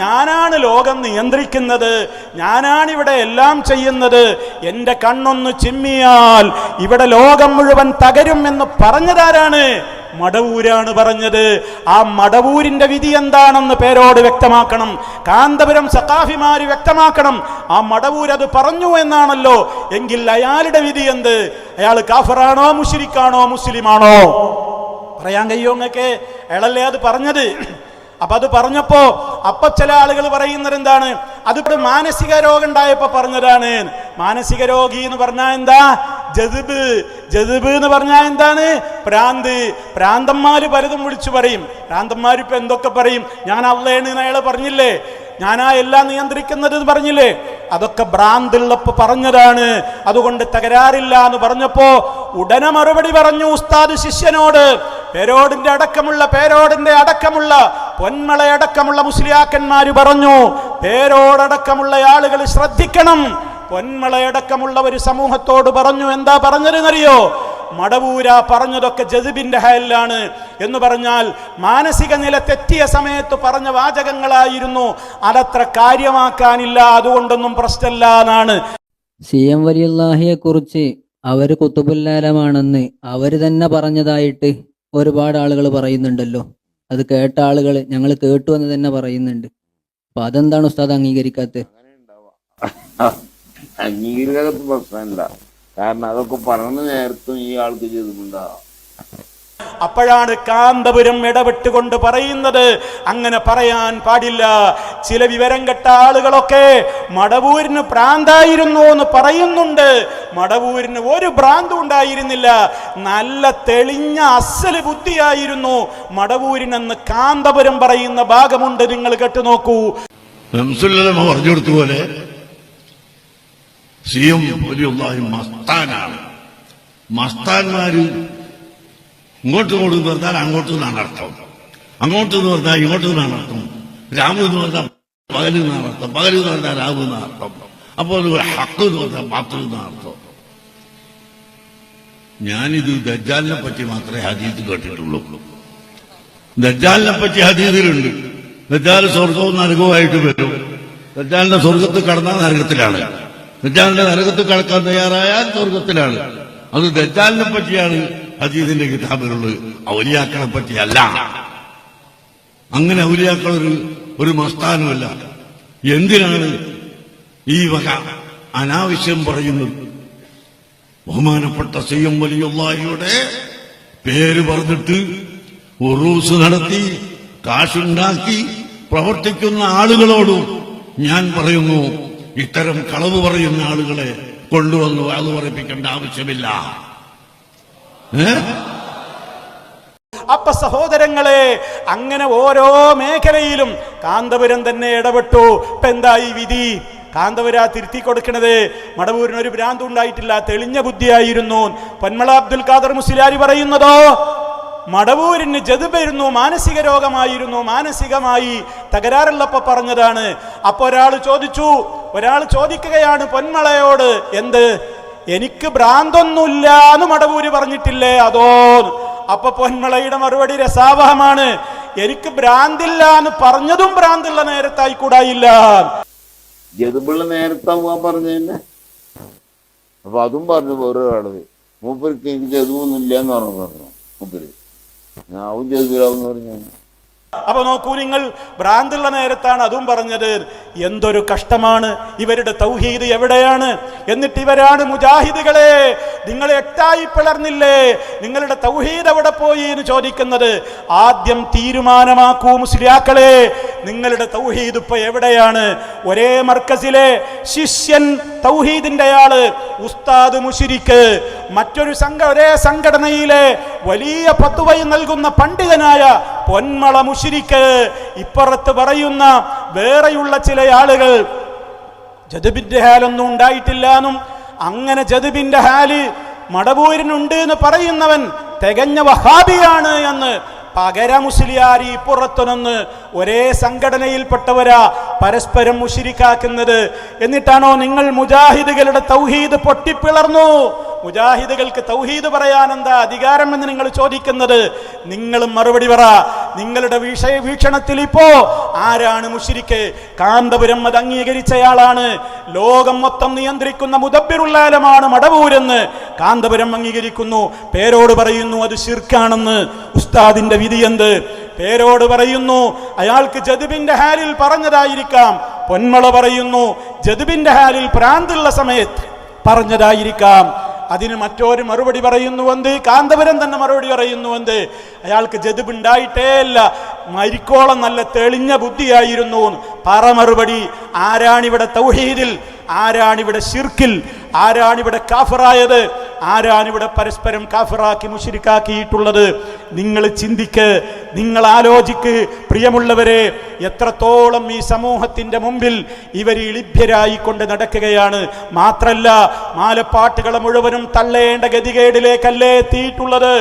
ഞാനാണ് ലോകം നിയന്ത്രിക്കുന്നത്, ഞാനാണ് ഇവിടെ എല്ലാം ചെയ്യുന്നത്, എൻ്റെ കണ്ണൊന്ന് ചിമ്മിയാൽ ഇവിടെ ലോകം മുഴുവൻ തകരും എന്ന് പറഞ്ഞതാരാണ്? മടവൂരാണ് പറഞ്ഞത്. ആ മടവൂരിന്റെ വിധി എന്താണെന്ന് പേരോട് വ്യക്തമാക്കണം, കാന്തപുരം സഖാഫിമാര് വ്യക്തമാക്കണം. ആ മടവൂർ അത് പറഞ്ഞു എന്നാണല്ലോ. എങ്കിൽ അയാളുടെ വിധി എന്ത്? അയാൾ കാഫറാണോ, മുശ്രിക്കാണോ, മുസ്ലിമാണോ? പറയാൻ കഴിയോ നിങ്ങൾക്ക്? അയാളല്ലേ അത് പറഞ്ഞത്. അപ്പൊ അത് പറഞ്ഞപ്പോ ചില ആളുകൾ പറയുന്നത് എന്താണ്? അതിപ്പോ മാനസിക രോഗം ഉണ്ടായപ്പോ പറഞ്ഞതാണ്. മാനസിക രോഗി എന്ന് പറഞ്ഞാൽ എന്താ? ജദ്ബ് എന്ന് പറഞ്ഞാൽ എന്താണ്? ഭ്രാന്ത്. ഭ്രാന്തന്മാര് പലതും വിളിച്ചു പറയും. ഭ്രാന്തന്മാരിപ്പോ എന്തൊക്കെ പറയും? ഞാൻ അള്ളേന്ന് അയാൾ പറഞ്ഞില്ലേ, ഞാനാ എല്ലാം നിയന്ത്രിക്കുന്നത് പറഞ്ഞില്ലേ? അതൊക്കെ ഭ്രാന്തുള്ളപ്പോ പറഞ്ഞതാണ്. അതുകൊണ്ട് തകരാറില്ല എന്ന് പറഞ്ഞപ്പോ ഉടനെ മറുപടി പറഞ്ഞു ഉസ്താദ് ശിഷ്യനോട്. പേരോടിന്റെ അടക്കമുള്ള പൊന്മളയടക്കമുള്ള മുസ്ലിയാക്കന്മാര് പറഞ്ഞു, പേരോടക്കമുള്ള ആളുകൾ ശ്രദ്ധിക്കണം. പൊന്മളയടക്കമുള്ള ഒരു സമൂഹത്തോട് പറഞ്ഞു. എന്താ പറഞ്ഞതെന്നറിയോ? മടവൂര പറഞ്ഞതൊക്കെ ജദ്ബിന്റെ ഹാലിലാണ് എന്ന് പറഞ്ഞാൽ മാനസിക നില തെറ്റിയ സമയത്ത് പറഞ്ഞ വാചകങ്ങളായിരുന്നു. അതത്ര കാര്യമാക്കാനില്ല, അതുകൊണ്ടൊന്നും പ്രശ്നമില്ല എന്നാണ്. CM വലിയുല്ലാഹിയെ കുറിച്ച് അവര് കുത്തുബുല്ലാലമാണെന്ന് അവര് തന്നെ പറഞ്ഞതായിട്ട് ഒരുപാട് ആളുകൾ പറയുന്നുണ്ടല്ലോ. അത് കേട്ട ആളുകൾ ഞങ്ങൾ കേട്ടു എന്ന് തന്നെ പറയുന്നുണ്ട്. അപ്പൊ അതെന്താണ് ഉസ്താദ് അംഗീകരിക്കാത്തത്? അംഗീകരിക്കാത്ത പ്രശ്നമില്ല, കാരണം അതൊക്കെ പറഞ്ഞ നേരത്തും ഈ ആൾക്ക് ചെയ്തിട്ടുണ്ടാവും. അപ്പോഴാണ് കാന്തപുരം ഇടപെട്ടുകൊണ്ട് പറയുന്നത് അങ്ങനെ പറയാൻ പാടില്ല. ചില വിവരം കെട്ട ആളുകളൊക്കെ മടവൂരിന് ഭ്രാന്തായിരുന്നു എന്ന് പറയുന്നുണ്ട്. മടവൂരിന് ഒരു ഭ്രാന്തും ഉണ്ടായിരുന്നില്ല, നല്ല തെളിഞ്ഞ അസല് ബുദ്ധിയായിരുന്നു മടവൂരിനെന്ന് കാന്തപുരം പറയുന്ന ഭാഗമുണ്ട്. നിങ്ങൾ കേട്ടുനോക്കൂ. പറഞ്ഞു കൊടുത്തപോലെ CM വലിയുള്ളാഹി മസ്താനാണ്. മസ്താന്മാര് ഇങ്ങോട്ട് എന്ന് പറഞ്ഞാൽ അങ്ങോട്ട് നിന്നാണ് അർത്ഥം, അങ്ങോട്ട് എന്ന് പറഞ്ഞാൽ ഇങ്ങോട്ട് നിന്നാണ് അർത്ഥം. രാമു എന്ന് പറഞ്ഞാൽ പകല് എന്നാണ് അർത്ഥം, പകല് എന്ന് പറഞ്ഞാൽ രാമു എന്നാണ് അർത്ഥം. അപ്പോൾ ഹക്ക് എന്ന് പറഞ്ഞാൽ ബാത്തിൽ എന്നാണ് അർത്ഥം. ഞാനിത് ദജ്ജാലിനെ പറ്റി മാത്രമേ ഹദീസ് കേട്ടിട്ടുള്ളൂ. ദജ്ജാലിനെ പറ്റി ഹദീസിലുണ്ട്. ദജ്ജാൽ സ്വർഗവും നരകവുമായിട്ട് വരും. ദജ്ജാലിന്റെ സ്വർഗത്ത് കടന്നാൽ നരകത്തിലാണ്, ദജ്ജാലിന്റെ നരകത്ത് കടക്കാൻ തയ്യാറായാൽ സ്വർഗത്തിലാണ്. അത് ദജ്ജാലിനെ പറ്റിയാണ് ഹദീസിന്റെ കിതാബിലുള്ളത്, ഔലിയാക്കളെ പറ്റിയല്ല. അങ്ങനെ ഔലിയാക്കൾ ഒരു മസ്താനുമല്ല. എന്തിനാണ് ഈ വക അനാവശ്യം പറയുന്നത്? ബഹുമാനപ്പെട്ട CM വലിയുള്ളാഹിയുടെ പേര് പറഞ്ഞിട്ട് ഉറൂസ് നടത്തി കാശുണ്ടാക്കി പ്രവർത്തിക്കുന്ന ആളുകളോടും ഞാൻ പറയുന്നു, ഇത്തരം കളവ് പറയുന്ന ആളുകളെ കൊണ്ടുവന്നു അത് പറയിപ്പിക്കേണ്ട ആവശ്യമില്ല. അപ്പൊ സഹോദരങ്ങളെ, അങ്ങനെ ഓരോ മേഖലയിലും കാന്തപുരം തന്നെ ഇടപെട്ടു. ഇപ്പൊ എന്താ ഈ വിധി? കാന്തപുര തിരുത്തി കൊടുക്കണത്. മടവൂരിന് ഒരു ഭ്രാന്ത് ഉണ്ടായിട്ടില്ല, തെളിഞ്ഞ ബുദ്ധിയായിരുന്നു. പൊന്മള അബ്ദുൽ ഖാദർ മുസ്ലിയാരി പറയുന്നതോ മടവൂരിന് ജദ്ബായിരുന്നു, മാനസിക രോഗമായിരുന്നു, മാനസികമായി തകരാറുള്ളപ്പോ പറഞ്ഞതാണ്. അപ്പൊ ഒരാൾ ചോദിക്കുകയാണ് പൊന്മളയോട്, എന്ത് എനിക്ക് ഭ്രാന്തൊന്നുമില്ല എന്ന് മടവൂര് പറഞ്ഞിട്ടില്ലേ അതോ? അപ്പൊ പൊന്മളയുടെ മറുപടി രസാവഹമാണ്. എനിക്ക് ഭ്രാന്തില്ല എന്ന് പറഞ്ഞതും ഭ്രാന്തുള്ള നേരത്തായി കൂടായില്ല. ജദ്ബുള്ള നേരത്താ പറഞ്ഞതന്നെ. അപ്പൊ അതും പറഞ്ഞു വേറൊരാള്, മൂപ്പർക്ക് എനിക്ക് ജദ്ബൊന്നുമില്ല എന്ന് പറഞ്ഞു. മൂപ്പര് ഞാവും ജദ്ബിലാവെന്ന് പറഞ്ഞു. അപ്പൊ നോക്കൂ നിങ്ങൾ, ഭ്രാന്തുള്ള നേരത്താണ് അതും പറഞ്ഞത്. എന്തൊരു കഷ്ടമാണ്! ഇവരുടെ തൗഹീദ് എവിടെയാണ്? എന്നിട്ട് ഇവരാണ് മുജാഹിദുകളെ, നിങ്ങൾ എട്ടായി പിളർന്നില്ലേ, നിങ്ങളുടെ തൗഹീദ് എവിടെ പോയി എന്ന് ചോദിക്കുന്നത്. ആദ്യം തീരുമാനമാക്കൂ മുസ്ലിയാക്കളെ, നിങ്ങളുടെ തൗഹീദ് ഇപ്പൊ എവിടെയാണ്? ഒരേ മർക്കസിലെ ശിഷ്യൻ തൗഹീദിന്റെ ആള്, ഉസ്താദ് മുശ്രിക്ക്, ഒരേ സംഘടനയിലെ വലിയ ഫത്വ നൽകുന്ന പണ്ഡിതനായ പൊന്മള മുശ്രിക്ക്, ഇപ്പുറത്ത് പറയുന്ന വേറെയുള്ള ചില ആളുകൾ ജദ്ബിന്റെ ഹാലൊന്നും ഉണ്ടായിട്ടില്ലാന്നും അങ്ങനെ ജദ്ബിന്റെ ഹാല് മടവൂരിനുണ്ട് എന്ന് പറയുന്നവൻ തികഞ്ഞ വഹാബിയാണ് എന്ന് പകര മുസ്ലിയാരി പുറത്തുനിന്ന് ഒരേ സംഘടനയിൽപ്പെട്ടവരാ പരസ്പരം മുശ്രിക്കാക്കുന്നത്. എന്നിട്ടാണോ നിങ്ങൾ മുജാഹിദുകളുടെ തൗഹീദ് പൊട്ടിപ്പിളർന്നു, മുജാഹിദുകൾക്ക് തൗഹീദ് പറയാൻ എന്താ അധികാരം എന്ന് നിങ്ങൾ ചോദിക്കുന്നത്? നിങ്ങളും മറുപടി പറ. നിങ്ങളുടെ വീക്ഷണത്തിൽ ഇപ്പോ ആരാണ് മുശ്രിക്ക്? കാന്തപുരം അത് അംഗീകരിച്ചയാളാണ്. ലോകം മൊത്തം നിയന്ത്രിക്കുന്ന മുദബ്ബിറുൽ ആലമാണ് മടവൂരെന്ന് കാന്തപുരം അംഗീകരിക്കുന്നു. പേരോട് പറയുന്നു അത് ശിർക്കാണെന്ന്. ഉസ്താദിന്റെ വിധി എന്ത്? പേരോട് പറയുന്നു അയാൾക്ക് ജദ്ബിന്റെ ഹാലിൽ പറഞ്ഞതായിരിക്കാം. പൊന്മള പറയുന്നു ജദ്ബിന്റെ ഹാലിൽ പ്രാന്തുള്ള സമയത്ത് പറഞ്ഞതായിരിക്കാം. അതിന് മറ്റൊരു മറുപടി പറയുന്നുവെന്ത്? കാന്തപുരം തന്നെ മറുപടി പറയുന്നുവെന്ത്? അയാൾക്ക് ജദ്ബ് ഉണ്ടായിട്ടേ ഇല്ല, മരിക്കോളം നല്ല തെളിഞ്ഞ ബുദ്ധിയായിരുന്നു. പറ മറുപടി. ആരാണിവിടെ തൗഹീദിൽ? ആരാണിവിടെ ശിർക്കിൽ? ആരാണിവിടെ കാഫിറായത്? ആരാണിവിടെ പരസ്പരം കാഫിറാക്കി മുശ്രിക്കാക്കിയിട്ടുള്ളത്? നിങ്ങൾ ചിന്തിക്ക്, നിങ്ങൾ ആലോചിക്ക്. പ്രിയമുള്ളവരെ, എത്രത്തോളം ഈ സമൂഹത്തിന്റെ മുമ്പിൽ ഇവർ ഇളിഭ്യരായിക്കൊണ്ട് നടക്കുകയാണ്. മാത്രല്ല മാലപ്പാട്ടുകളെ മുഴുവനും തള്ളേണ്ട ഗതികേടിലേക്കല്ലേ എത്തിയിട്ടുള്ളത്.